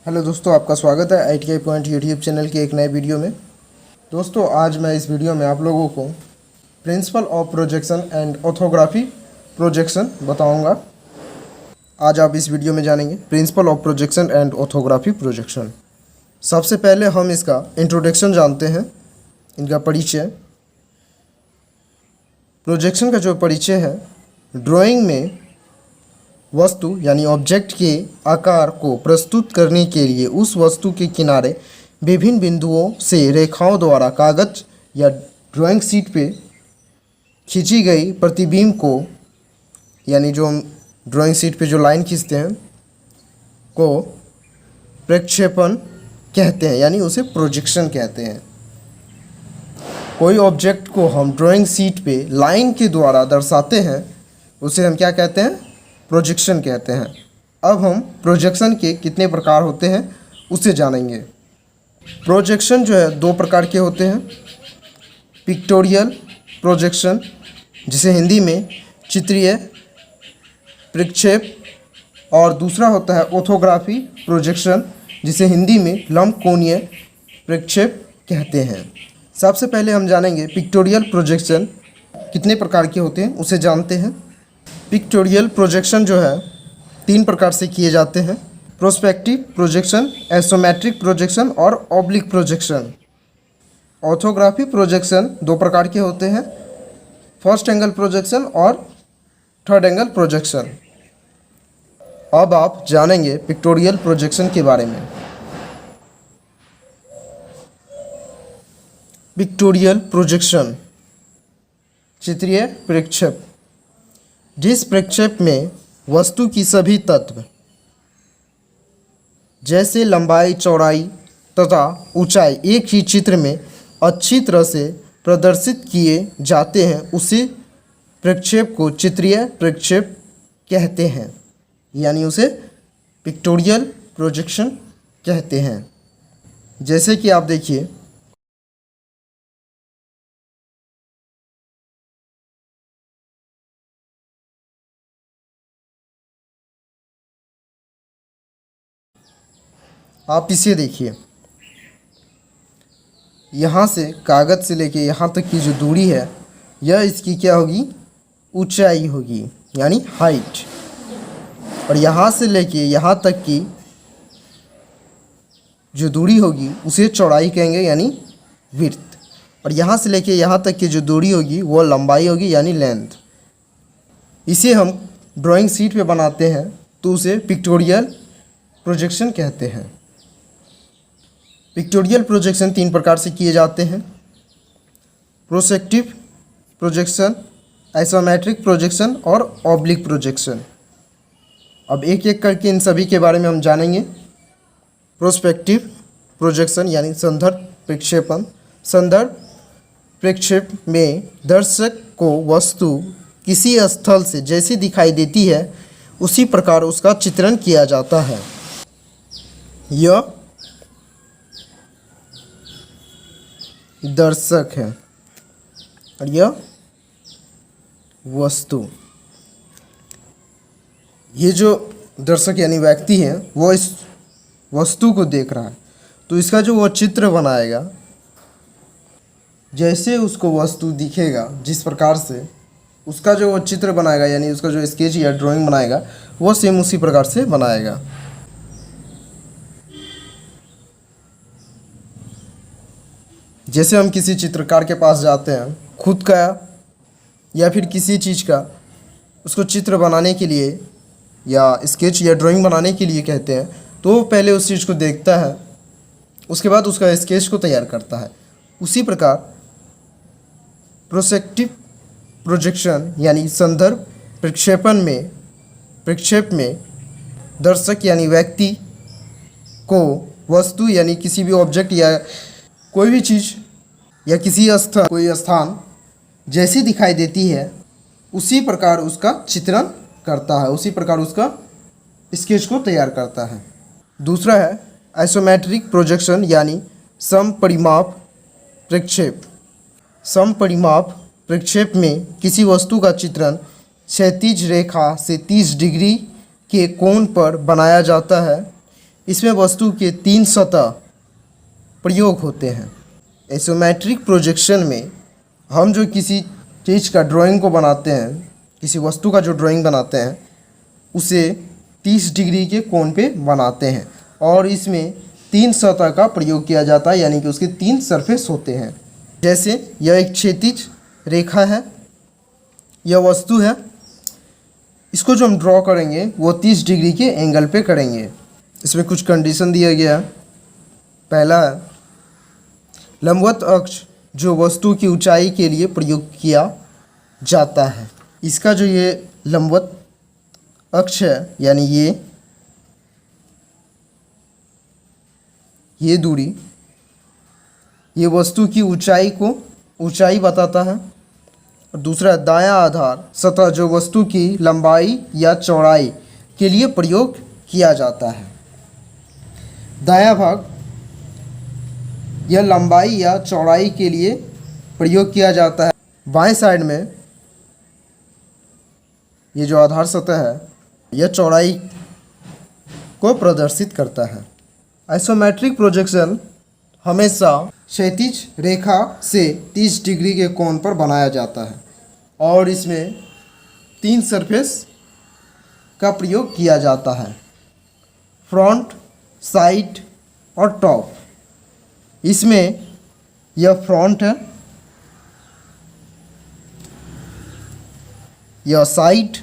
Hello दोस्तों, आपका स्वागत है ITI पॉइंट यूट्यूब चैनल के एक नए वीडियो में। दोस्तों, आज मैं इस वीडियो में आप लोगों को principle of projection and orthography projection बताऊंगा। आज आप इस वीडियो में जानेंगे principle of projection and orthography projection. सबसे पहले हम इसका इंट्रोडक्शन जानते हैं, इनका परिचय। प्रोजेक्शन का जो परिचय है, ड्राइंग में वस्तु यानी ऑब्जेक्ट के आकार को प्रस्तुत करने के लिए उस वस्तु के किनारे विभिन्न बिंदुओं से रेखाओं द्वारा कागज या ड्राइंग शीट पे खींची गई प्रतिबिंब को, यानी जो हम ड्राइंग शीट पे जो लाइन खींचते हैं को प्रक्षेपण कहते हैं, यानी उसे प्रोजेक्शन कहते हैं। कोई ऑब्जेक्ट को हम ड्राइंग शीट पे लाइन के द्वारा दर्शाते हैं, उसे हम क्या कहते हैं? प्रोजेक्शन कहते हैं। अब हम प्रोजेक्शन के कितने प्रकार होते हैं उसे जानेंगे। प्रोजेक्शन जो है दो प्रकार के होते हैं। पिक्टोरियल प्रोजेक्शन, जिसे हिंदी में चित्रीय प्रक्षेप, और दूसरा होता है ऑर्थोग्राफी प्रोजेक्शन, जिसे हिंदी में लंबकोणीय प्रक्षेप कहते हैं। सबसे पहले हम जानेंगे पिक्टोरियल प्रोजेक्शन कितने प्रकार के होते हैं उसे जानते हैं। पिक्टोरियल प्रोजेक्शन जो है तीन प्रकार से किए जाते हैं: प्रोस्पेक्टिव प्रोजेक्शन, आइसोमेट्रिक प्रोजेक्शन और ऑब्लिक प्रोजेक्शन। ऑर्थोग्राफी प्रोजेक्शन दो प्रकार के होते हैं: फर्स्ट एंगल प्रोजेक्शन और थर्ड एंगल प्रोजेक्शन। अब आप जानेंगे पिक्टोरियल प्रोजेक्शन के बारे में। पिक्टोरियल प्रोजेक्शन चित्रीय प्रक्षेप, जिस प्रक्षेप में वस्तु की सभी तत्व जैसे लंबाई, चौड़ाई तथा ऊंचाई एक ही चित्र में अच्छी तरह से प्रदर्शित किए जाते हैं, उसी प्रक्षेप को चित्रीय प्रक्षेप कहते हैं, यानी उसे पिक्टोरियल प्रोजेक्शन कहते हैं। जैसे कि आप देखिए, आप इसे देखिए, यहाँ से कागज़ से लेके यहाँ तक की जो दूरी है, यह इसकी क्या होगी? ऊंचाई होगी, यानी हाइट। और यहाँ से लेके यहाँ तक की जो दूरी होगी उसे चौड़ाई कहेंगे, यानी विड्थ। और यहाँ से लेके यहाँ तक की जो दूरी होगी वो लंबाई होगी, यानी लेंथ। इसे हम ड्राइंग शीट पे बनाते हैं तो उसे पिक्टोरियल प्रोजेक्शन कहते हैं। पिक्टोरियल प्रोजेक्शन तीन प्रकार से किए जाते हैं: प्रोस्पेक्टिव प्रोजेक्शन, आइसोमेट्रिक प्रोजेक्शन और ऑब्लिक प्रोजेक्शन। अब एक एक करके इन सभी के बारे में हम जानेंगे। प्रोस्पेक्टिव प्रोजेक्शन यानी संदर्भ प्रक्षेपण। संदर्भ प्रक्षेप में दर्शक को वस्तु किसी स्थल से जैसी दिखाई देती है उसी प्रकार उसका चित्रण किया जाता है। यह दर्शक है और यह वस्तु। ये जो दर्शक यानी व्यक्ति है वो इस वस्तु को देख रहा है, तो इसका जो वो चित्र बनाएगा, जैसे उसको वस्तु दिखेगा जिस प्रकार से उसका जो वो चित्र बनाएगा, यानी उसका जो स्केच या ड्राइंग बनाएगा वो सेम उसी प्रकार से बनाएगा। जैसे हम किसी चित्रकार के पास जाते हैं, खुद का या फिर किसी चीज़ का उसको चित्र बनाने के लिए या स्केच या ड्राइंग बनाने के लिए कहते हैं, तो वो पहले उस चीज़ को देखता है, उसके बाद उसका स्केच को तैयार करता है। उसी प्रकार प्रोस्पेक्टिव प्रोजेक्शन यानी संदर्भ प्रक्षेप में दर्शक यानी व्यक्ति को वस्तु यानी किसी भी ऑब्जेक्ट या कोई भी चीज़ या कोई स्थान जैसी दिखाई देती है उसी प्रकार उसका चित्रण करता है, उसी प्रकार उसका स्केच को तैयार करता है। दूसरा है आइसोमेट्रिक प्रोजेक्शन यानी समपरिमाप प्रक्षेप। समपरिमाप प्रक्षेप में किसी वस्तु का चित्रण क्षैतिज रेखा से 30 डिग्री के कोण पर बनाया जाता है। इसमें वस्तु के 3 सतह प्रयोग होते हैं। आइसोमेट्रिक प्रोजेक्शन में हम जो किसी चीज़ का ड्राइंग को बनाते हैं, किसी वस्तु का जो ड्राइंग बनाते हैं उसे 30 डिग्री के कोण पे बनाते हैं और इसमें 3 सतह का प्रयोग किया जाता है, यानी कि उसके 3 सरफेस होते हैं। जैसे यह एक क्षैतिज रेखा है, यह वस्तु है, इसको जो हम ड्रॉ करेंगे वो 30 डिग्री के एंगल पे करेंगे। इसमें कुछ कंडीशन दिया गया है। पहला है लंबवत अक्ष जो वस्तु की ऊंचाई के लिए प्रयोग किया जाता है। इसका जो ये लंबवत अक्ष है यानी ये दूरी, ये वस्तु की ऊंचाई बताता है। और दूसरा दायां आधार सतह जो वस्तु की लंबाई या चौड़ाई के लिए प्रयोग किया जाता है। दायां भाग यह लंबाई या चौड़ाई के लिए प्रयोग किया जाता है। बाएं साइड में ये जो आधार सतह है यह चौड़ाई को प्रदर्शित करता है। आइसोमेट्रिक प्रोजेक्शन हमेशा क्षैतिज रेखा से 30 डिग्री के कोण पर बनाया जाता है और इसमें 3 सरफेस का प्रयोग किया जाता है, फ्रंट, साइड और टॉप। इसमें यह फ्रंट है, यह साइड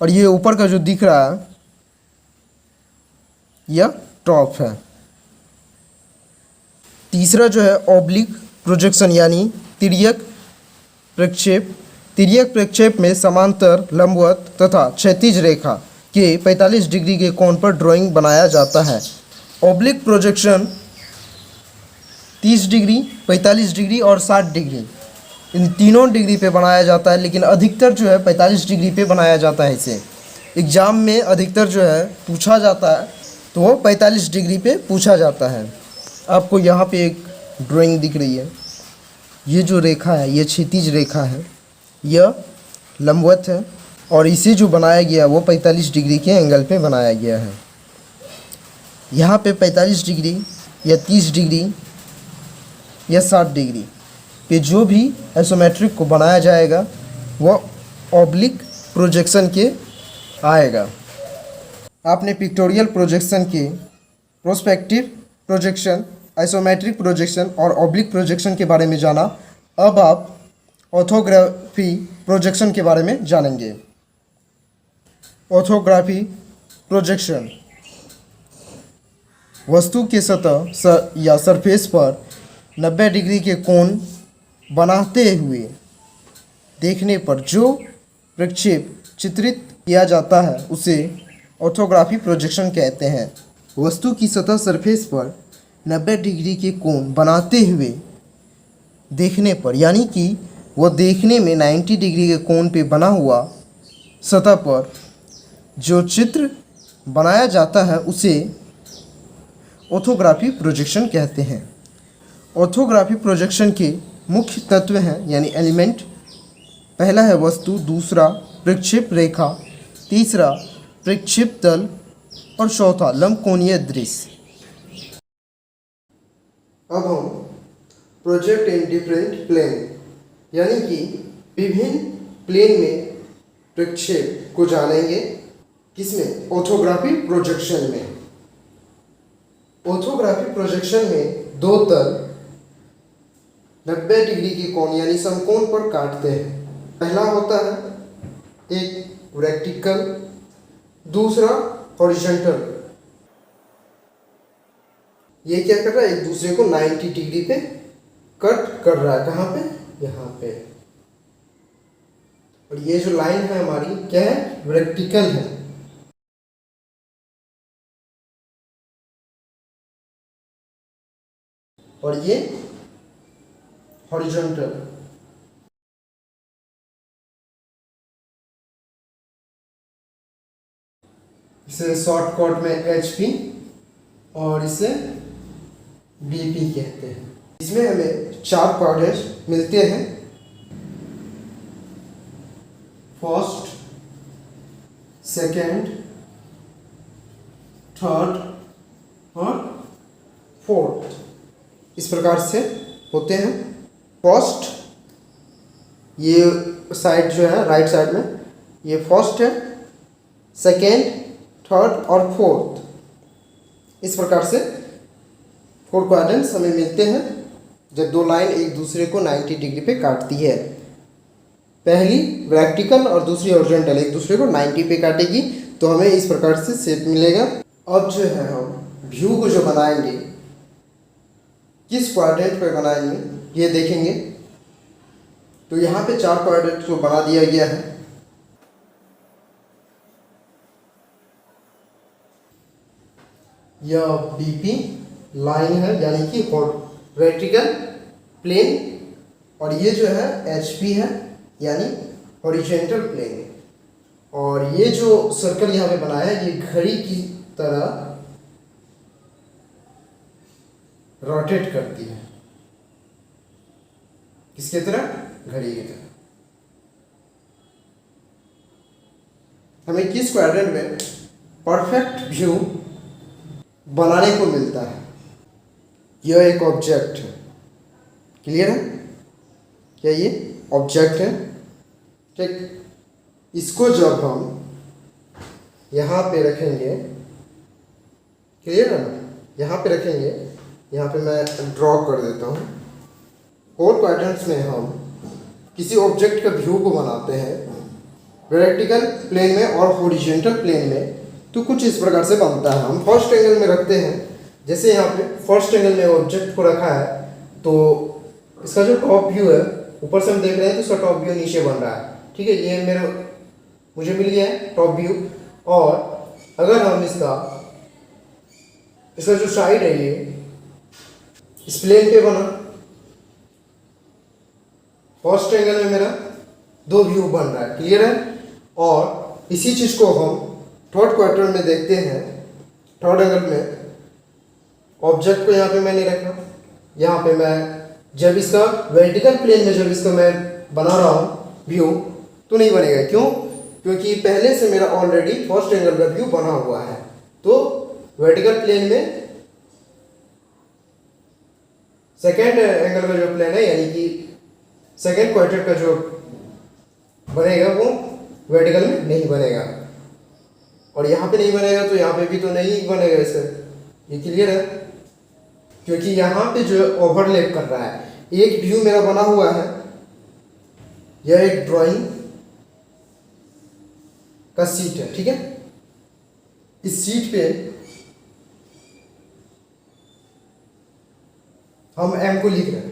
और ये ऊपर का जो दिख रहा है यह टॉप है। तीसरा जो है ऑब्लिक प्रोजेक्शन यानी तिर्यक प्रक्षेप। तिर्यक प्रक्षेप में समांतर, लंबवत तथा क्षैतिज रेखा के 45 डिग्री के कोण पर ड्राइंग बनाया जाता है। ऑब्लिक प्रोजेक्शन 30 डिग्री, 45 डिग्री और 60 डिग्री इन तीनों डिग्री पे बनाया जाता है, लेकिन अधिकतर जो है 45 डिग्री पे बनाया जाता है। इसे एग्ज़ाम में अधिकतर जो है पूछा जाता है तो वो 45 डिग्री पे पूछा जाता है। आपको यहाँ पे एक ड्राइंग दिख रही है, ये जो रेखा है ये क्षैतिज रेखा है, यह लंबवत है और इसे जो बनाया गया वो 45 डिग्री के एंगल पे बनाया गया है। यहाँ पे 45 डिग्री या 30 डिग्री या 60 डिग्री पे जो भी आइसोमेट्रिक को बनाया जाएगा वह ऑब्लिक प्रोजेक्शन के आएगा। आपने पिक्टोरियल प्रोजेक्शन के प्रोस्पेक्टिव प्रोजेक्शन, आइसोमेट्रिक प्रोजेक्शन और ऑब्लिक प्रोजेक्शन के बारे में जाना। अब आप ऑर्थोग्राफी प्रोजेक्शन के बारे में जानेंगे। ऑर्थोग्राफी प्रोजेक्शन वस्तु के सतह या सरफेस पर 90 डिग्री के कोण बनाते हुए देखने पर जो प्रक्षेप चित्रित किया जाता है उसे ऑर्थोग्राफी प्रोजेक्शन कहते हैं। वस्तु की सतह सरफेस पर 90 डिग्री के कोण बनाते हुए देखने पर, यानी कि वो देखने में 90 डिग्री के कोण पे बना हुआ सतह पर जो चित्र बनाया जाता है उसे ऑर्थोग्राफी प्रोजेक्शन कहते हैं। ऑर्थोग्राफी प्रोजेक्शन के मुख्य तत्व हैं यानी एलिमेंट। पहला है वस्तु, दूसरा प्रक्षेप रेखा, तीसरा प्रक्षेप तल और चौथा लंबकोणीय दृश्य। अब हम प्रोजेक्ट इन डिफरेंट प्लेन यानी कि विभिन्न प्लेन में प्रक्षेप को जानेंगे। किसमें? ऑर्थोग्राफी प्रोजेक्शन में। ऑर्थोग्राफी प्रोजेक्शन में दो तल 90 डिग्री के कोण यानी समकोण पर काटते हैं। पहला होता है एक वर्टिकल, दूसरा हॉरिजॉन्टल। ये क्या कर रहा है? एक दूसरे को 90 डिग्री पे कट कर रहा है। कहाँ पे? यहाँ पे। और ये जो लाइन है हमारी क्या है? वर्टिकल है। और ये हॉरिजॉन्टल। इसे शॉर्टकट में HP और इसे BP कहते हैं। इसमें हमें 4 क्वाड्रेंट्स मिलते हैं। फर्स्ट, सेकंड, थर्ड और फोर्थ, इस प्रकार से होते हैं। फर्स्ट, ये साइड जो है राइट साइड में ये फर्स्ट है, सेकेंड, थर्ड और फोर्थ, इस प्रकार से 4 क्वाड्रेंट्स हमें मिलते हैं जब दो लाइन एक दूसरे को 90 डिग्री पे काटती है। पहली वर्टिकल और दूसरी हॉरिजॉन्टल एक दूसरे को 90 पे काटेगी, तो हमें इस प्रकार से शेप मिलेगा। अब जो है हम व्यू को जो बनाएंगे किस क्वाड्रेंट पे बनाएंगे ये देखेंगे। तो यहाँ पे 4 क्वाड्रेंट को बना दिया गया है। यह बीपी लाइन है यानी कि वर्टिकल प्लेन, और ये जो है एचपी है यानी हॉरिजॉन्टल प्लेन। और ये जो सर्कल यहाँ पे बनाया है ये घड़ी की तरह रोटेट करती है। किसके तरह? घड़ी की तरह। हमें किस क्वाड्रेंट में परफेक्ट व्यू बनाने को मिलता है? यह एक ऑब्जेक्ट है। क्लियर है? क्या ये ऑब्जेक्ट है? ठीक। इसको जब हम यहाँ पे रखेंगे, क्लियर है ना, यहाँ पे रखेंगे, यहाँ पे मैं ड्रॉ कर देता हूँ। 4 क्वाड्रेंट्स में हम किसी ऑब्जेक्ट का व्यू को बनाते हैं वर्टिकल प्लेन में और हॉरिजॉन्टल प्लेन में, तो कुछ इस प्रकार से बनता है। हम फर्स्ट एंगल में रखते हैं, जैसे यहाँ पे फर्स्ट एंगल में ऑब्जेक्ट को रखा है, तो इसका जो टॉप व्यू है ऊपर से हम देख रहे हैं तो इसका टॉप व्यू नीचे बन रहा है। ठीक है, ये मुझे मिल गया है टॉप व्यू। और अगर हम इसका जो साइड है ये इस प्लेन पे बना, फर्स्ट एंगल में मेरा 2 व्यू बन रहा है। क्लियर है? और इसी चीज को हम थर्ड क्वार्टर में देखते हैं। थर्ड एंगल में ऑब्जेक्ट को यहाँ पे मैंने रखा, यहाँ पे मैं जब इसका वर्टिकल प्लेन में जब इसका मैं बना रहा हूँ व्यू तो नहीं बनेगा। क्यों? क्योंकि पहले से मेरा ऑलरेडी फर्स्ट एंगल का व्यू बना हुआ है। तो वर्टिकल प्लेन में सेकेंड एंगल का जो प्लेन है यानी कि सेकेंड क्वार्टर का जो बनेगा वो वर्टिकल में नहीं बनेगा, और यहाँ पे नहीं बनेगा तो यहाँ पे भी तो नहीं बनेगा इससे। ये क्लियर है? क्योंकि यहाँ पे जो ओवरलैप कर रहा है, एक व्यू मेरा बना हुआ है, यह एक ड्राइंग का सीट है। ठीक है, इस सीट पे हम एम को लिख रहे हैं।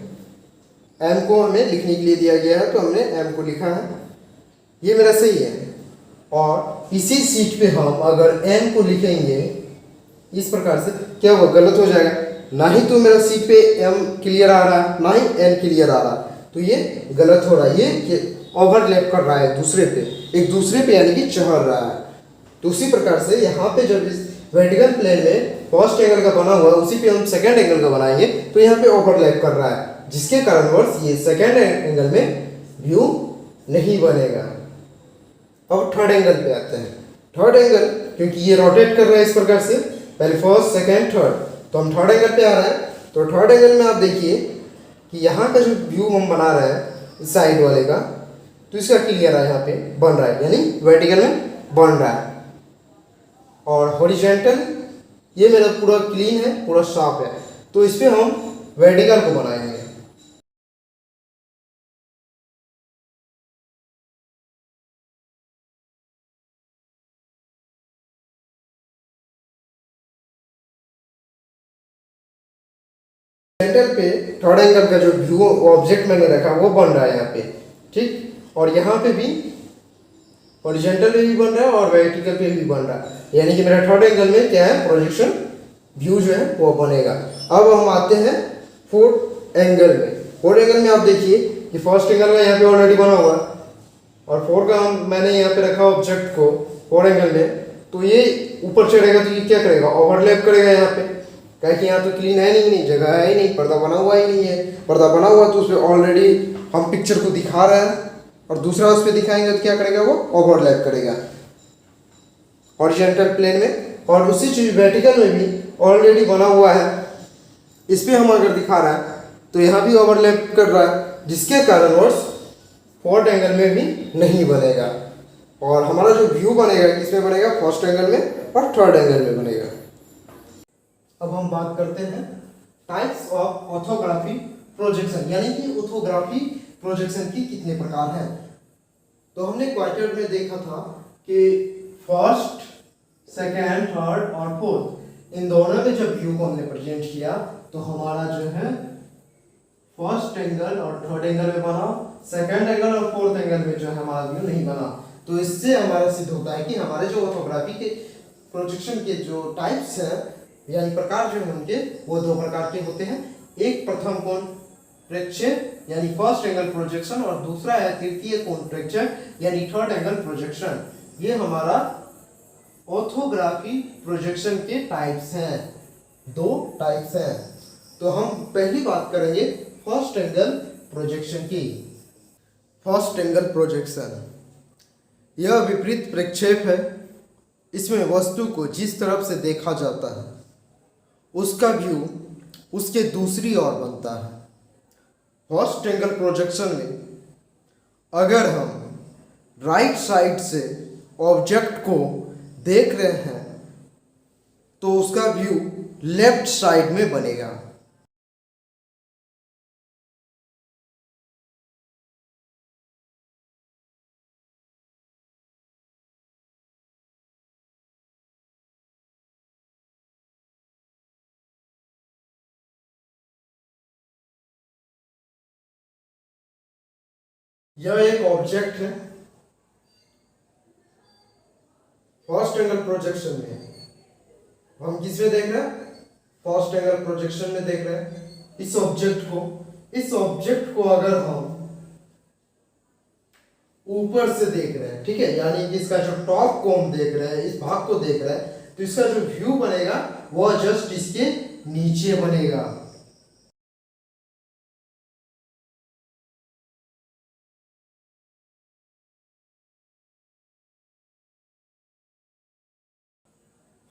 एम को हमें लिखने के लिए दिया गया है तो हमने एम को लिखा है, ये मेरा सही है। और इसी सीट पे हम अगर एम को लिखेंगे इस प्रकार से, क्या होगा? गलत हो जाएगा। ना ही तो मेरा सीट पे एम क्लियर आ रहा है, ना ही एन क्लियर आ रहा है, तो ये गलत हो रहा है। ये ओवरलैप कर रहा है दूसरे पे, एक दूसरे पे यानी कि चढ़ रहा है। तो उसी प्रकार से यहाँ पे जब इस वर्टिकल प्लेन में फर्स्ट एंगल का बना हुआ है उसी पे हम सेकेंड एंगल का बनाएंगे तो यहाँ पे ओवरलैप कर रहा है, जिसके कारणवश ये सेकेंड एंगल में व्यू नहीं बनेगा। अब थर्ड एंगल पे आते हैं। थर्ड एंगल, क्योंकि ये रोटेट कर रहा है इस प्रकार से, पहले फर्स्ट सेकेंड थर्ड, तो हम थर्ड एंगल पे आ रहे हैं। तो थर्ड एंगल में आप देखिए कि यहाँ का जो व्यू हम बना रहे हैं इस साइड वाले का, तो इसका क्लियर है, यहाँ पे बन रहा है यानी वर्टिकल में बन रहा है। और हॉरिजॉन्टल ये मेरा पूरा क्लीन है, पूरा साफ है, तो इस पे हम वर्टिकल को बनाएंगे। सेंटर पे थर्ड एंगल का जो व्यू ऑब्जेक्ट मैंने रखा वो बन रहा है यहाँ पे। ठीक, और यहाँ पे भी हॉरिजॉन्टल पे भी बन रहा है और वर्टिकल पे भी बन रहा है, यानी कि मेरा थर्ड एंगल में क्या है? प्रोजेक्शन व्यू जो है वो बनेगा। अब हम आते हैं फोर्थ एंगल में। फोर्थ एंगल में आप देखिए कि फर्स्ट एंगल में यहाँ पे ऑलरेडी बना हुआ है और फोर्थ का मैंने यहाँ पे रखा ऑब्जेक्ट को फोर्थ एंगल में, तो ये ऊपर चढ़ेगा तो ये क्या करेगा? ओवरलैप करेगा यहाँ पे, क्या कि यहाँ तो क्लीन है नहीं, जगह है ही नहीं, पर्दा बना हुआ ही नहीं है। पर्दा बना हुआ तो उस पर ऑलरेडी हम पिक्चर को दिखा रहे हैं और दूसरा उस पर दिखाएंगे तो क्या करेगा? वो ओवरलैप करेगा हॉरिजॉन्टल प्लेन में और उसी चीज वर्टिकल में भी ऑलरेडी बना हुआ है। इस पे हम अगर दिखा रहा है तो यहाँ भी ओवरलैप कर रहा है, जिसके कारणवश फोर्थ एंगल में भी नहीं बनेगा। और हमारा जो व्यू बनेगा किसमें बनेगा, फर्स्ट एंगल में और थर्ड एंगल में बनेगा। अब हम बात करते हैं टाइप्स ऑफ ऑर्थोग्राफी प्रोजेक्शन, यानी कि ऑर्थोग्राफी प्रोजेक्शन की कितने प्रकार हैं। तो हमने क्वार्टर में देखा था कि फर्स्ट, सेकेंड, थर्ड और फोर्थ, इन दोनों में जब व्यू को हमने प्रेजेंट किया तो हमारा जो है फर्स्ट एंगल और थर्ड एंगल में बना, सेकेंड एंगल और फोर्थ एंगल में जो है हमारा व्यू नहीं बना। तो इससे हमारा सिद्ध होता है कि हमारे जो ऑर्थोग्राफी के प्रोजेक्शन के जो टाइप्स हैं यानी प्रकार जो है उनके, वो दो प्रकार के होते हैं। एक प्रथम कोण प्रक्षेप यानी फर्स्ट एंगल प्रोजेक्शन, और दूसरा है तृतीय कोण प्रक्षेप यानी थर्ड एंगल प्रोजेक्शन। ये हमारा ऑर्थोग्राफी प्रोजेक्शन के टाइप्स हैं, दो टाइप्स हैं। तो हम पहली बात करेंगे फर्स्ट एंगल प्रोजेक्शन की। फर्स्ट एंगल प्रोजेक्शन यह विपरीत प्रक्षेप है। इसमें वस्तु को जिस तरफ से देखा जाता है उसका व्यू उसके दूसरी ओर बनता है। फर्स्ट एंगल प्रोजेक्शन में अगर हम राइट साइड से ऑब्जेक्ट को देख रहे हैं तो उसका व्यू लेफ्ट साइड में बनेगा। यह एक ऑब्जेक्ट है। फर्स्ट एंगल प्रोजेक्शन में हम किस में देख रहे हैं, फर्स्ट एंगल प्रोजेक्शन में देख रहे हैं इस ऑब्जेक्ट को अगर हम ऊपर से देख रहे हैं, ठीक है, यानी कि इसका जो टॉप को हम देख रहे हैं, इस भाग को देख रहे हैं, तो इसका जो व्यू बनेगा वह जस्ट इसके नीचे बनेगा।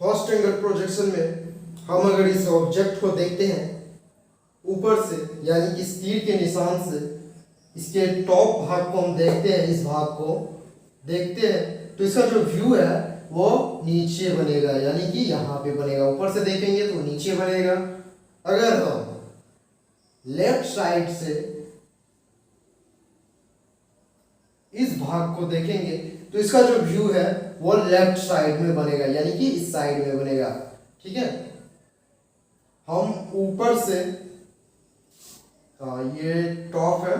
फर्स्ट एंगल प्रोजेक्शन में हम अगर इस ऑब्जेक्ट को देखते हैं ऊपर से, यानी कि तीर के निशान से इसके टॉप भाग को हम देखते हैं, इस भाग को देखते हैं, तो इसका जो व्यू है वो नीचे बनेगा, यानी कि यहाँ पे बनेगा। ऊपर से देखेंगे तो नीचे बनेगा। अगर हम लेफ्ट साइड से इस भाग को देखेंगे तो इसका जो व्यू है वो लेफ्ट साइड में बनेगा, यानी कि इस साइड में बनेगा। ठीक है, हम ऊपर से, ये टॉप है,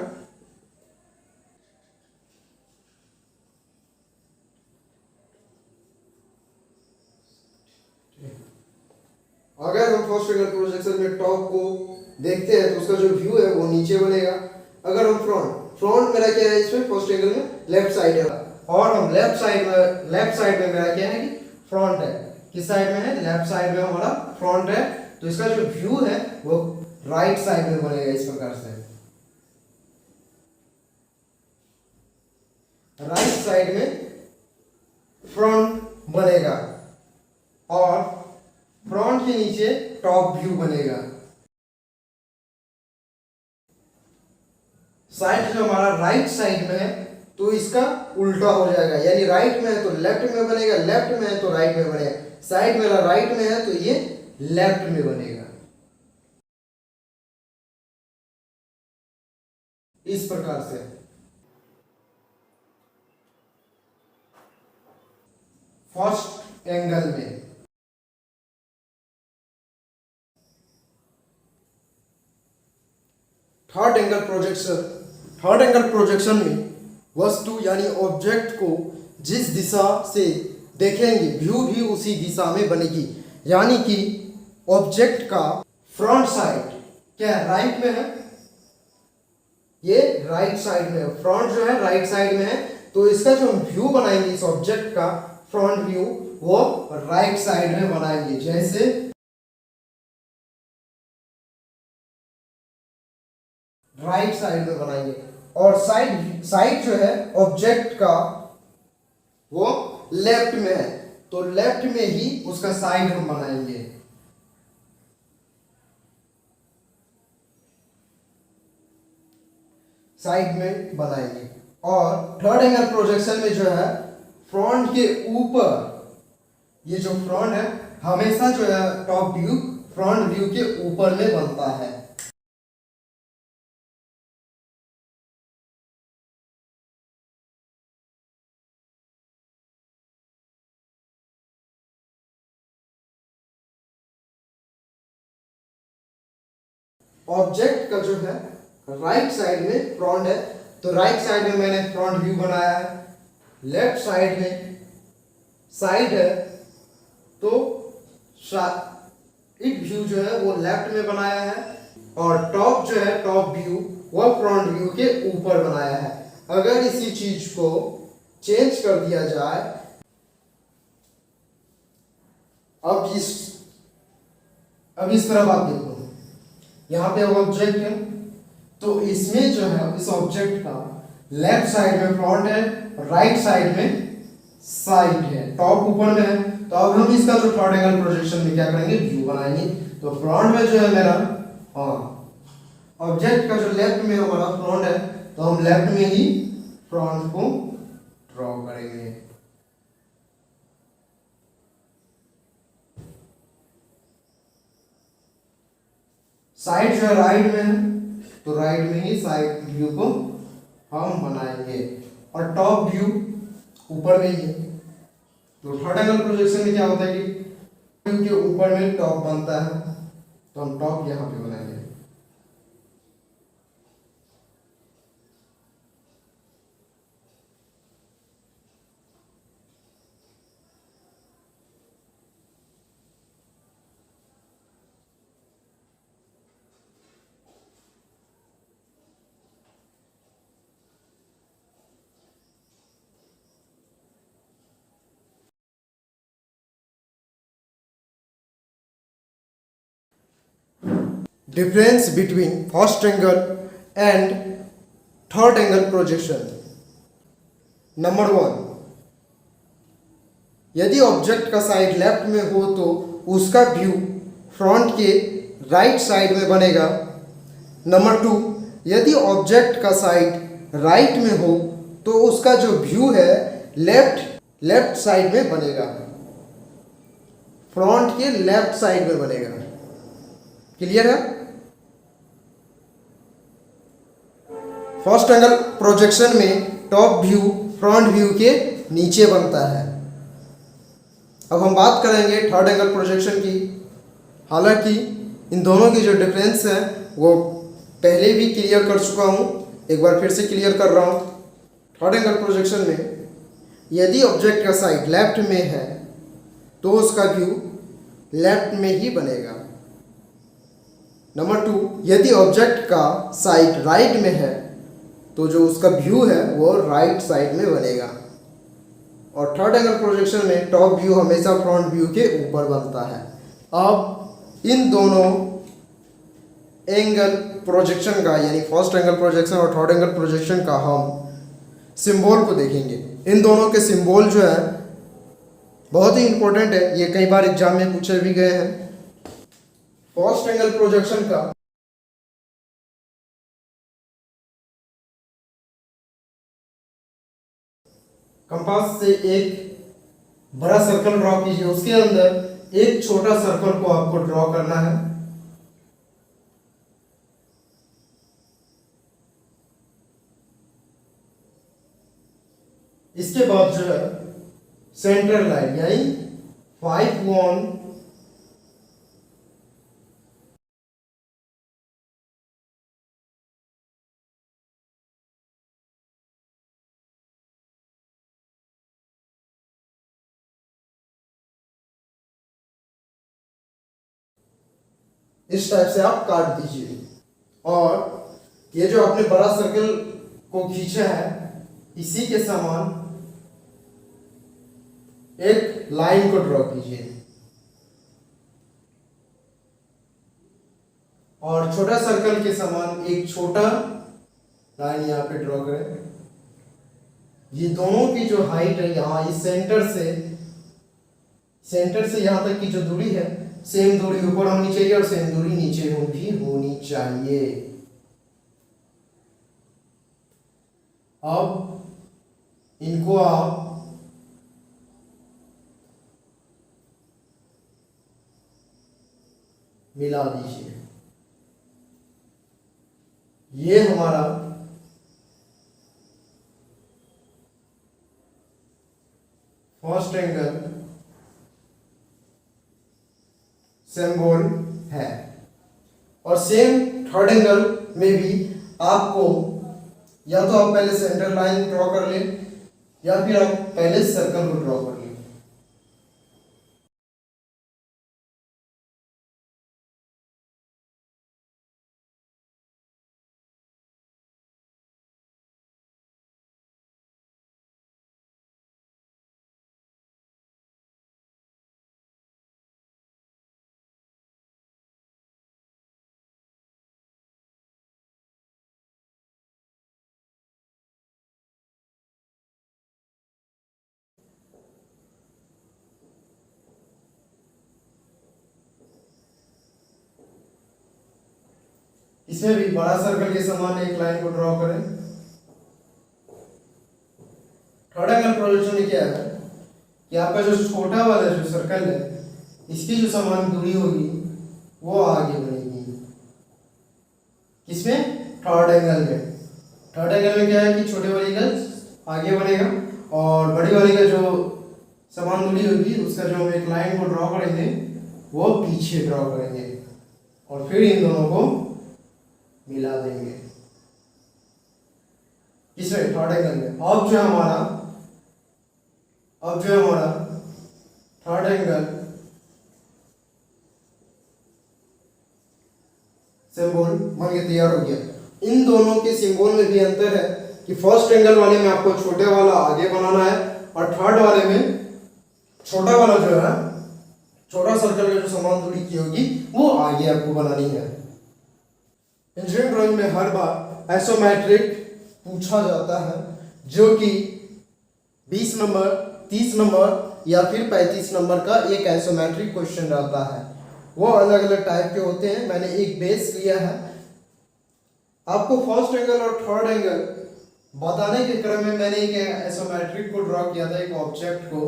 अगर हम फर्स्ट एंगल प्रोजेक्शन में टॉप को देखते हैं तो उसका जो व्यू है वो नीचे बनेगा। अगर हम फ्रंट मेरा क्या है इसमें फर्स्ट एंगल में लेफ्ट साइड है, और हम लेफ्ट साइड में मेरा क्या है कि फ्रंट है। किस साइड में है, लेफ्ट साइड में हमारा फ्रंट है, तो इसका जो व्यू है वो राइट साइड में बनेगा। इस प्रकार से राइट साइड में फ्रंट बनेगा और फ्रंट के नीचे टॉप व्यू बनेगा। साइड जो हमारा राइट साइड में है तो इसका उल्टा हो जाएगा, यानी राइट में है तो लेफ्ट में बनेगा, लेफ्ट में है तो राइट में बनेगा। साइड मेरा राइट में है तो ये लेफ्ट में बनेगा। इस प्रकार से फर्स्ट एंगल में थर्ड एंगल प्रोजेक्शन में वस्तु यानी ऑब्जेक्ट को जिस दिशा से देखेंगे व्यू भी उसी दिशा में बनेगी, यानी कि ऑब्जेक्ट का फ्रंट साइड क्या है, राइट में है, ये राइट साइड में है, फ्रंट जो है राइट साइड में है, तो इसका जो हम व्यू बनाएंगे इस ऑब्जेक्ट का फ्रंट व्यू वो राइट साइड में बनाएंगे। जैसे राइट साइड में बनाएंगे, और साइड जो है ऑब्जेक्ट का वो लेफ्ट में है, तो लेफ्ट में ही उसका साइड हम बनाएंगे। साइड में बनाएंगे। और थर्ड एंगल प्रोजेक्शन में जो है फ्रंट के ऊपर, ये जो फ्रंट है हमेशा जो है टॉप व्यू फ्रंट व्यू के ऊपर में बनता है। ऑब्जेक्ट का जो है राइट साइड में फ्रंट है, तो राइट साइड में मैंने फ्रंट व्यू बनाया है। लेफ्ट साइड में साइड है, तो इट व्यू जो है वो लेफ्ट में बनाया है, और टॉप जो है टॉप व्यू वह फ्रंट व्यू के ऊपर बनाया है। अगर इसी चीज को चेंज कर दिया जाए, अब इस तरफ आप देखो, यहाँ पे ऑब्जेक्ट है, तो इसमें जो है इस ऑब्जेक्ट का लेफ्ट साइड में फ्रंट है, राइट साइड में साइड है, टॉप ऊपर में है। तो अब हम इसका जो थर्ड एंगल प्रोजेक्शन में क्या करेंगे, व्यू बनाएंगे। तो फ्रंट में जो है मेरा ऑब्जेक्ट का जो लेफ्ट में हमारा फ्रंट है, तो हम लेफ्ट में ही फ्रंट को ड्रॉ करेंगे। साइड जो है राइट में है, तो राइट में ही साइड व्यू को हम बनाएंगे, और टॉप व्यू ऊपर में ही है। तो थर्ड एंगल प्रोजेक्शन में क्या होता है कि व्यू के ऊपर में टॉप बनता है, तो हम टॉप यहाँ पे बनाएंगे। Difference between first angle and third angle projection. Number 1, यदि ऑब्जेक्ट का साइड लेफ्ट में हो तो उसका व्यू फ्रंट के राइट साइड में बनेगा। नंबर 2, यदि ऑब्जेक्ट का साइड राइट में हो तो उसका जो व्यू है लेफ्ट साइड में बनेगा, फ्रंट के लेफ्ट साइड में बनेगा। क्लियर है? फर्स्ट एंगल प्रोजेक्शन में टॉप व्यू फ्रंट व्यू के नीचे बनता है। अब हम बात करेंगे थर्ड एंगल प्रोजेक्शन की। हालांकि इन दोनों की जो डिफरेंस है वो पहले भी क्लियर कर चुका हूँ, एक बार फिर से क्लियर कर रहा हूँ। थर्ड एंगल प्रोजेक्शन में यदि ऑब्जेक्ट का साइड लेफ्ट में है तो उसका व्यू लेफ्ट में ही बनेगा। नंबर 2, यदि ऑब्जेक्ट का साइड राइट में है तो जो उसका व्यू है वो राइट साइड में बनेगा। और थर्ड एंगल प्रोजेक्शन में टॉप व्यू हमेशा फ्रंट व्यू के ऊपर बनता है। अब इन दोनों एंगल प्रोजेक्शन का, यानी फर्स्ट एंगल प्रोजेक्शन और थर्ड एंगल प्रोजेक्शन का हम सिंबल को देखेंगे। इन दोनों के सिंबल जो है बहुत ही इंपॉर्टेंट है, ये कई बार एग्जाम में पूछे भी गए हैं। फर्स्ट एंगल प्रोजेक्शन का कंपास से एक बड़ा सर्कल ड्रॉ कीजिए, उसके अंदर एक छोटा सर्कल को आपको ड्रॉ करना है। इसके बाद जो है सेंटर लाइन यानी 5 1 इस टाइप से आप काट दीजिए। और ये जो आपने बड़ा सर्कल को खींचा है इसी के समान एक लाइन को ड्रॉ कीजिए, और छोटा सर्कल के समान एक छोटा लाइन यहाँ पे ड्रॉ करें। ये दोनों की जो हाइट है यहाँ इस सेंटर से सेंटर से यहाँ तक की जो दूरी है सेम दूरी ऊपर होनी चाहिए और सेम दूरी नीचे भी होनी चाहिए। अब इनको आप मिला दीजिए। ये हमारा फर्स्ट एंगल सिंबल है और सेम थर्ड एंगल में भी आपको या तो आप पहले सेंटर लाइन ड्रॉ कर लें या फिर आप पहले सर्कल को ड्रॉ कर लें। इसमें भी बड़ा सर्कल के समान एक लाइन को ड्रॉ करें। थर्ड एंगल प्रोजेक्शन में क्या है कि आपका जो छोटा वाला जो सर्कल है इसकी जो समान दूरी होगी वो आगे बढ़ेगी। किसमें? थर्ड एंगल में। थर्ड एंगल में क्या है कि छोटे वाली का आगे बढ़ेगा और बड़ी वाली का जो समान दूरी होगी उसका जो हम एक लाइन को ड्रॉ करेंगे वो पीछे ड्रॉ करेंगे और फिर इन दोनों को मिला देंगे। इसमें थर्ड एंगल में अब जो है हमारा थर्ड एंगल सिंबल बन के तैयार हो गया। इन दोनों के सिंबल में भी अंतर है कि फर्स्ट एंगल वाले में आपको छोटे वाला आगे बनाना है और थर्ड वाले में छोटा वाला जो है छोटा सर्कल का जो समान दूरी की होगी वो आगे आपको बनानी है। इंजीनियरिंग ड्राइंग में हर बार आइसोमेट्रिक पूछा जाता है जो कि 20 नंबर 30 नंबर या फिर 35 नंबर का एक आइसोमेट्रिक क्वेश्चन रहता है। वो अलग अलग टाइप के होते हैं। मैंने एक बेस लिया है। आपको फर्स्ट एंगल और थर्ड एंगल बताने के क्रम में मैंने एक आइसोमेट्रिक को ड्रॉ किया था, एक ऑब्जेक्ट को।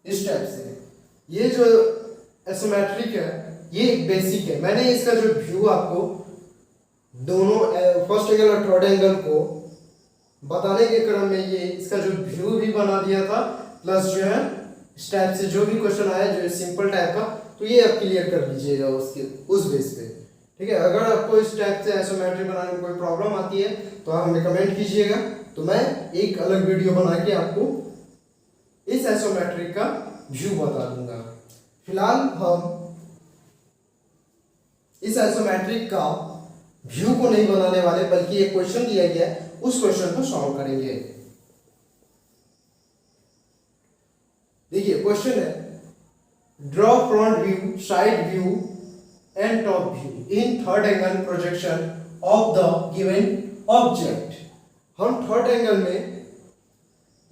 इस टाइप से ये जो आइसोमेट्रिक है ये एक बेसिक है। मैंने इसका जो व्यू आपको दोनों फर्स्ट एंगल और थर्ड एंगल को बताने के क्रम में ये इसका जो व्यू भी बना दिया था, प्लस जो है इस टाइप से जो भी क्वेश्चन आया जो सिंपल टाइप का तो ये आप क्लियर कर लीजिएगा उसके उस बेस पे। ठीक है, अगर आपको इस टाइप से आइसोमेट्रिक बनाने में कोई प्रॉब्लम आती है तो आप हमें कमेंट कीजिएगा, तो मैं एक अलग वीडियो बना के आपको इस आइसोमेट्रिक का व्यू बता दूंगा। फिलहाल हम इस आइसोमेट्रिक का व्यू को नहीं बनाने वाले, बल्कि एक क्वेश्चन दिया गया है उस क्वेश्चन को सॉल्व करेंगे। देखिए क्वेश्चन है, draw front view, side view and top view in third angle projection of the given object. हम थर्ड एंगल में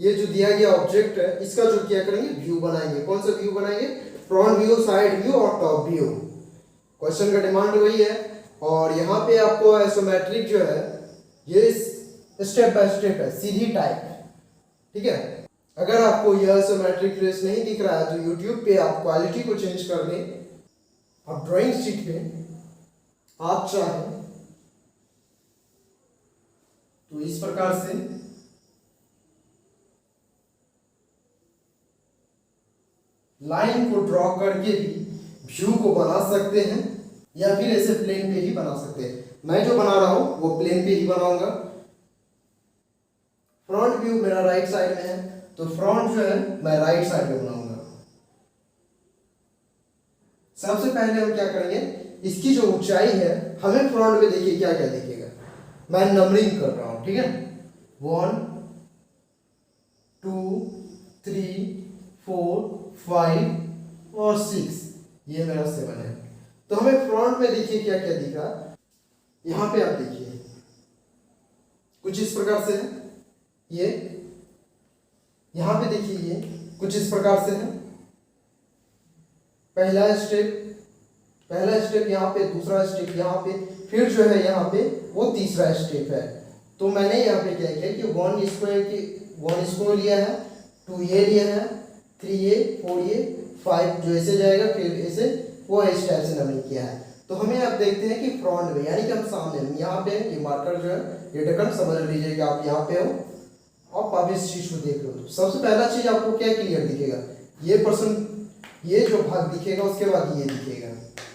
ये जो दिया गया ऑब्जेक्ट है इसका जो क्या करेंगे, व्यू बनाएंगे। कौन सा व्यू बनाएंगे? फ्रंट व्यू, साइड व्यू और टॉप व्यू। क्वेश्चन का डिमांड वही है और यहाँ पे आपको आइसोमेट्रिक जो है ये स्टेप बाय स्टेप है, सीधी टाइप। ठीक है, अगर आपको यह आइसोमेट्रिक ट्रेस नहीं दिख रहा है तो यूट्यूब पे आप क्वालिटी को चेंज कर लें। आप ड्राइंग शीट में आप चाहें तो इस प्रकार से लाइन को ड्रॉ करके भी व्यू को बना सकते हैं या फिर ऐसे प्लेन पे ही बना सकते हैं। मैं जो बना रहा हूं वो प्लेन पे ही बनाऊंगा। फ्रंट व्यू मेरा राइट साइड में है तो फ्रंट जो है मैं राइट साइड में बनाऊंगा। सबसे पहले हम क्या करेंगे, इसकी जो ऊंचाई है हमें फ्रंट में देखिए क्या क्या दिखेगा। मैं नंबरिंग कर रहा हूं, ठीक है, 1 2 3 4 5 और 6, ये मेरा 7 है। तो हमें फ्रंट में देखिए क्या क्या दिख रहा है। यहाँ पे आप देखिए कुछ इस प्रकार से है ये, यहाँ पे देखिए ये कुछ इस प्रकार से है। पहला स्टेप यहाँ पे, दूसरा स्टेप यहाँ पे, फिर जो है यहाँ पे वो तीसरा स्टेप है। तो मैंने यहाँ पे क्या किया कि 1 स्क्वायर लिया है, 2a लिया है, 3a 4a 5 जो ऐसे जाएगा, फिर ऐसे वो इस टाइप से नंबरिंग किया है। तो हमें अब देखते हैं कि फ्रंट में, यानी कि हम सामने यहाँ पे ये मार्कर जो है ये ढक्कन समझ लीजिए कि आप यहाँ पे हो और आप इस चीज को देख रहे हो। तो सबसे पहला चीज आपको क्या क्लियर दिखेगा, ये पर्सन, ये जो भाग दिखेगा, उसके बाद ये दिखेगा।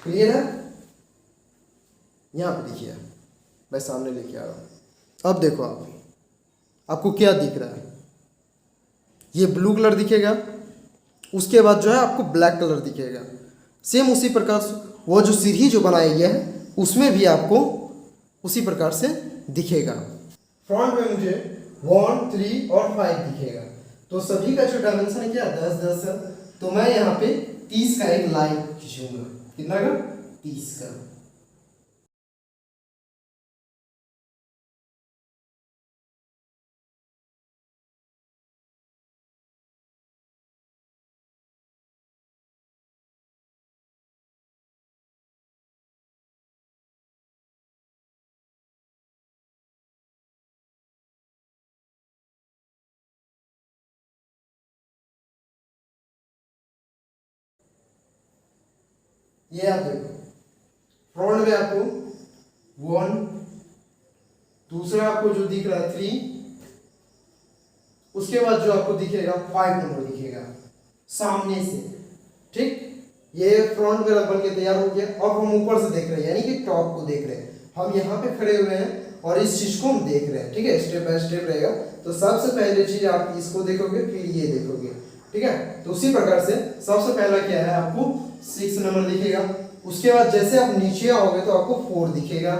क्लियर है? यहाँ पे देखिए, मैं सामने लेके आ रहा हूँ। अब देखो आपको क्या दिख रहा है, ये ब्लू कलर दिखेगा, उसके बाद जो है आपको ब्लैक कलर दिखेगा। सेम उसी प्रकार से वो जो सीढ़ी जो बनाई गया है उसमें भी आपको उसी प्रकार से दिखेगा। फ्रंट में मुझे 1 3 और 5 दिखेगा। तो सभी का जो डायमेंशन है क्या 10 10 है। तो मैं यहाँ पे 30 का एक लाइन खींचूंगा। कितना का? 30 का। ये आप देखो, फ्रंट में आपको 1, दूसरा आपको जो दिख रहा है 3, उसके बाद जो आपको दिखेगा 5 नंबर दिखेगा सामने से। ठीक, ये फ्रंट मेरा बन के तैयार हो गया। अब हम ऊपर से देख रहे हैं, यानी कि टॉप को देख रहे हैं। हम यहाँ पे खड़े हुए हैं और इस चीज को हम देख रहे हैं। ठीक है, स्टेप बाय स्टेप रहेगा। तो सबसे पहले चीज आप इसको देखोगे, फिर ये देखोगे। ठीक है, तो उसी प्रकार से सबसे पहला क्या है, आपको 6 नंबर दिखेगा। उसके बाद जैसे आप नीचे आओगे तो आपको 4 दिखेगा।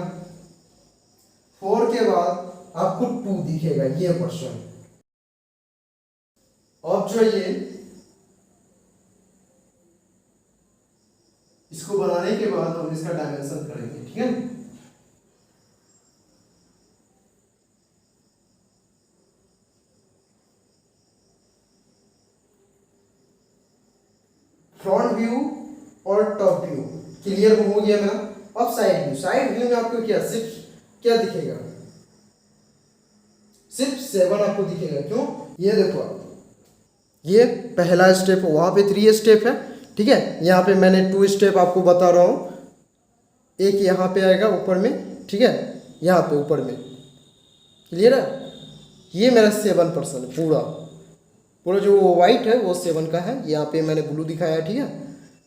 4 के बाद आपको 2 दिखेगा, ये पर्सन। अब जो ये इसको बनाने के बाद हम इसका डायमेंशन करेंगे। ठीक है, फ्रंट व्यू और टॉप व्यू क्लियर हो गया मेरा। अब साइड व्यू में आपको क्या सिर्फ क्या दिखेगा, सिर्फ 7 आपको दिखेगा। क्यों? ये देखो आप, ये पहला स्टेप, वहां पे 3 स्टेप है। ठीक है, यहाँ पे मैंने 2 स्टेप आपको बता रहा हूँ। एक यहाँ पे आएगा ऊपर में, ठीक है, यहाँ पे ऊपर में। क्लियर है? ये मेरा 7% पूरा पूरा जो वाइट है वो 7 का है। यहाँ पे मैंने ब्लू दिखाया है। ठीक है,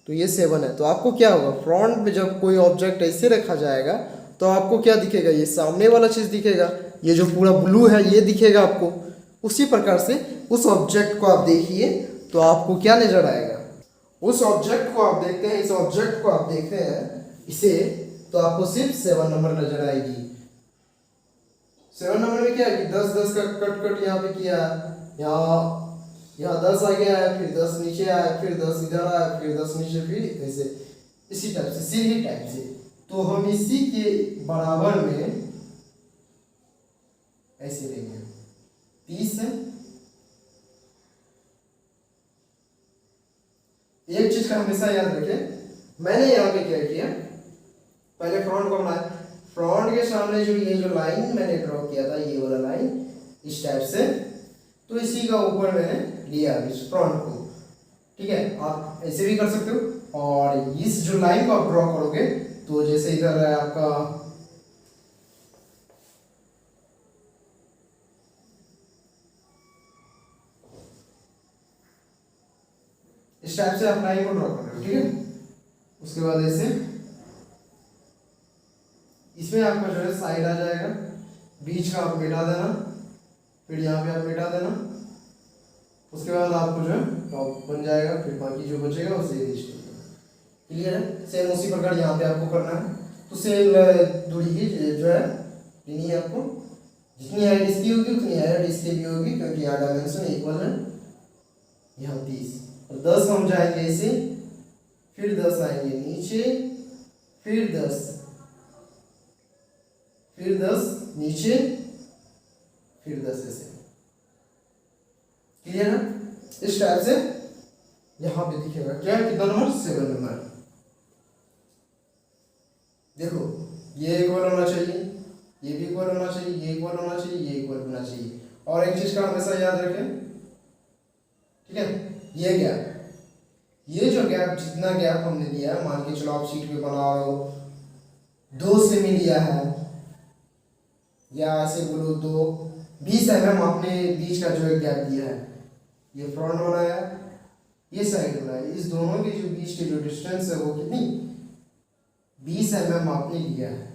तो ये 7 है। तो आपको क्या होगा, फ्रंट में जब कोई ऑब्जेक्ट ऐसे रखा जाएगा तो आपको क्या दिखेगा, ये सामने वाला चीज़ दिखेगा, ये जो पूरा ब्लू है ये दिखेगा आपको। उसी प्रकार से उस ऑब्जेक्ट को आप देखिए तो आपको क्या नजर आएगा, उस ऑब्जेक्ट को आप देखते हैं, इस ऑब्जेक्ट को आप देखते हैं इसे, तो आपको सिर्फ 7 नंबर नजर आएगी। 7 नंबर में क्या है कि 10 10 का कट यहाँ पे किया, यहाँ 10 आ गया है, फिर 10 नीचे आया, फिर 10 इधर आया, फिर 10 नीचे, फिर ऐसे इसी टाइप से, सीधी टाइप से। तो हम इसी के बराबर में ऐसे लेंगे 30 है। एक चीज का हमेशा याद रखें, मैंने यहाँ पे क्या किया, पहले फ्रंट को बनाया, फ्रंट के सामने जो ये जो लाइन मैंने ड्रॉ किया था, ये वाला लाइन इस टाइप से, तो इसी का ऊपर मैंने लिया इस फ्रंट को। ठीक है, आप ऐसे भी कर सकते हो। और इस जो लाइन को आप ड्रॉ करोगे तो जैसे इधर है आपका इस टाइप से आप लाइन को ड्रॉ कर रहे हो। ठीक है, उसके बाद ऐसे इसमें आपका जो है साइड आ जाएगा, बीच का आप मिटा देना, फिर यहाँ पे आप मिटा देना। उसके बाद आपको जो है टॉप बन जाएगा, फिर बाकी जो बचेगा उसे नीचे। क्लियर है? सेम उसी प्रकार यहाँ पे आपको करना है। तो सेम दूरी की जो है लेनी है आपको, जितनी हाइट इसकी होगी उतनी हाइट इसकी भी होगी, क्योंकि यहाँ डायमेंशन इक्वल है। यहाँ 30 और 10 हम जाएंगे ऐसे, फिर 10 आएंगे नीचे, फिर 10, फिर 10 नीचे, फिर 10 ऐसे। क्लियर है? इस टाइप से यहां पे दिखेगा क्या, कितना नंबर, 7 नंबर। देखो ये इक्वल होना चाहिए, ये भी इक्वल होना चाहिए, ये इक्वल होना चाहिए, ये इक्वल होना चाहिए। और एक चीज का हमेशा याद रखें, ठीक है, ये गैप, ये जो गैप, जितना गैप हमने दिया है, मान के चलो आप शीट पे बना रहे हो 2 सेमी लिया है, या ऐसे बोलो 20 mm आपने बीच का जो एक गैप दिया है, ये फ्रंट बनाया, ये साइड बनाया, इस दोनों के जो बीच के जो डिस्टेंस है वो कितनी, 20 mm आपने लिया है।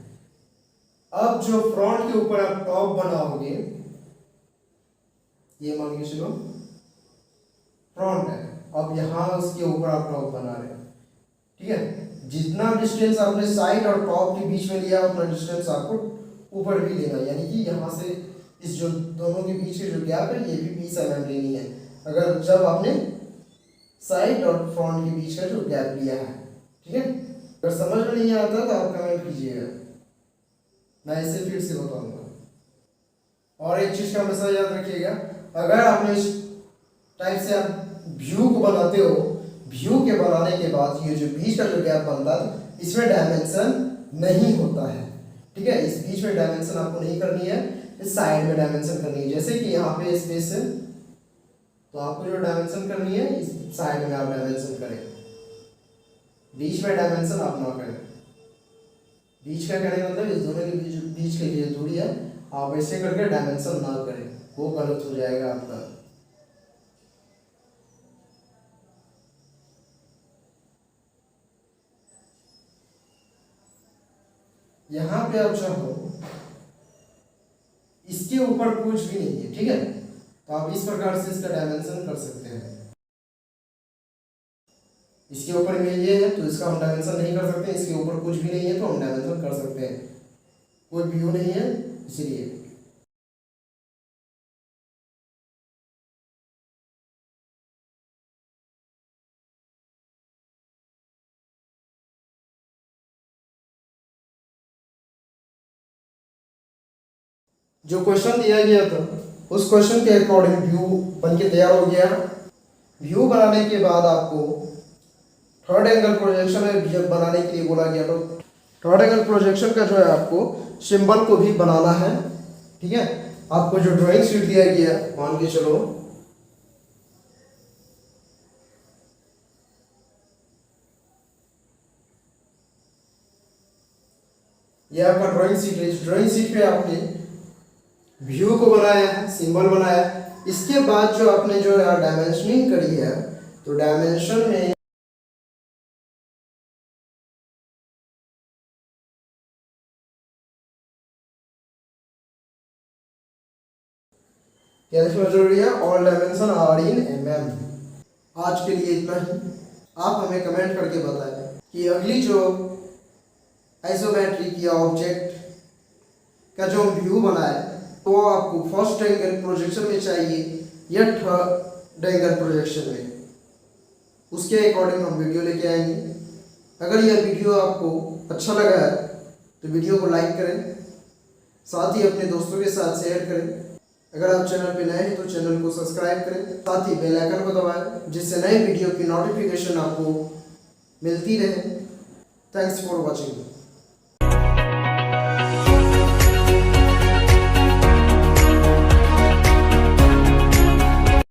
अब जो फ्रंट के ऊपर आप टॉप बनाओगे, ये मान के चलो फ्रंट है, अब यहाँ उसके ऊपर आप टॉप बना रहे हो, ठीक है। जितना डिस्टेंस आपने साइड और टॉप के बीच में लिया, उतना डिस्टेंस आपको ऊपर भी लेना, यानी कि यहाँ से इस जो दोनों के बीच के जो गैप है, ये भी 20 mm लेनी है, अगर जब आपने साइड और फ्रंट के बीच का जो गैप लिया है, ठीक है। अगर समझ में नहीं आता तो आप कमेंट कीजिएगा, मैं इसे फिर से बताऊंगा। और एक चीज का हमेशा याद रखिएगा, अगर आपने इस टाइप से आप व्यू को बनाते हो, व्यू के बनाने के बाद ये जो बीच का जो गैप बनता है, इसमें डायमेंशन नहीं होता है, ठीक है। इस बीच में डायमेंशन आपको नहीं करनी है, इस साइड में डायमेंशन करनी है। जैसे कि यहाँ पे स्पेस है, तो आपको जो डायमेंशन करनी है, इस साइड में आप डायमेंशन करें, बीच में डायमेंशन आप ना करें। बीच का कहने का मतलब इस दोनों के बीच की जो दूरी है, आप ऐसे करके डायमेंशन ना करें, वो गलत हो जाएगा आपका। यहाँ पे आप चाहो इसके ऊपर कुछ भी नहीं है, ठीक है, तो आप इस प्रकार से इसका डायमेंशन कर सकते हैं। इसके ऊपर में ये है तो इसका हम डायमेंशन नहीं कर सकते, इसके ऊपर कुछ भी नहीं है तो हम डायमेंशन कर सकते हैं, कोई व्यू नहीं है इसलिए। जो क्वेश्चन दिया गया था, उस क्वेश्चन के अकॉर्डिंग व्यू बन के तैयार हो गया। व्यू बनाने के बाद आपको थर्ड एंगल प्रोजेक्शन बनाने के लिए बोला गया, तो थर्ड एंगल प्रोजेक्शन का जो है आपको सिंबल को भी बनाना है, ठीक है। आपको जो ड्राइंग शीट दिया गया, मान के चलो ये आपका ड्राइंग शीट है, इस ड्राइंग शीट पे आपने व्यू को बनाया है, सिंबल बनाया है। इसके बाद जो आपने जो डायमेंशनिंग करी है, तो डायमेंशन में क्या लिखना जरूरी है, all dimension are in mm। आज के लिए इतना ही। आप हमें कमेंट करके बताएं कि अगली जो आइसोमेट्रिक या ऑब्जेक्ट का जो व्यू बनाए, तो आपको फर्स्ट एंगल प्रोजेक्शन में चाहिए या थर्ड एंगल प्रोजेक्शन में, उसके अकॉर्डिंग हम वीडियो लेके आएंगे। अगर यह वीडियो आपको अच्छा लगा है तो वीडियो को लाइक करें, साथ ही अपने दोस्तों के साथ शेयर करें। अगर आप चैनल पे नए हैं तो चैनल को सब्सक्राइब करें, साथ ही बेल आइकन को दबाएं, जिससे नए वीडियो की नोटिफिकेशन आपको मिलती रहे। Thanks for watching.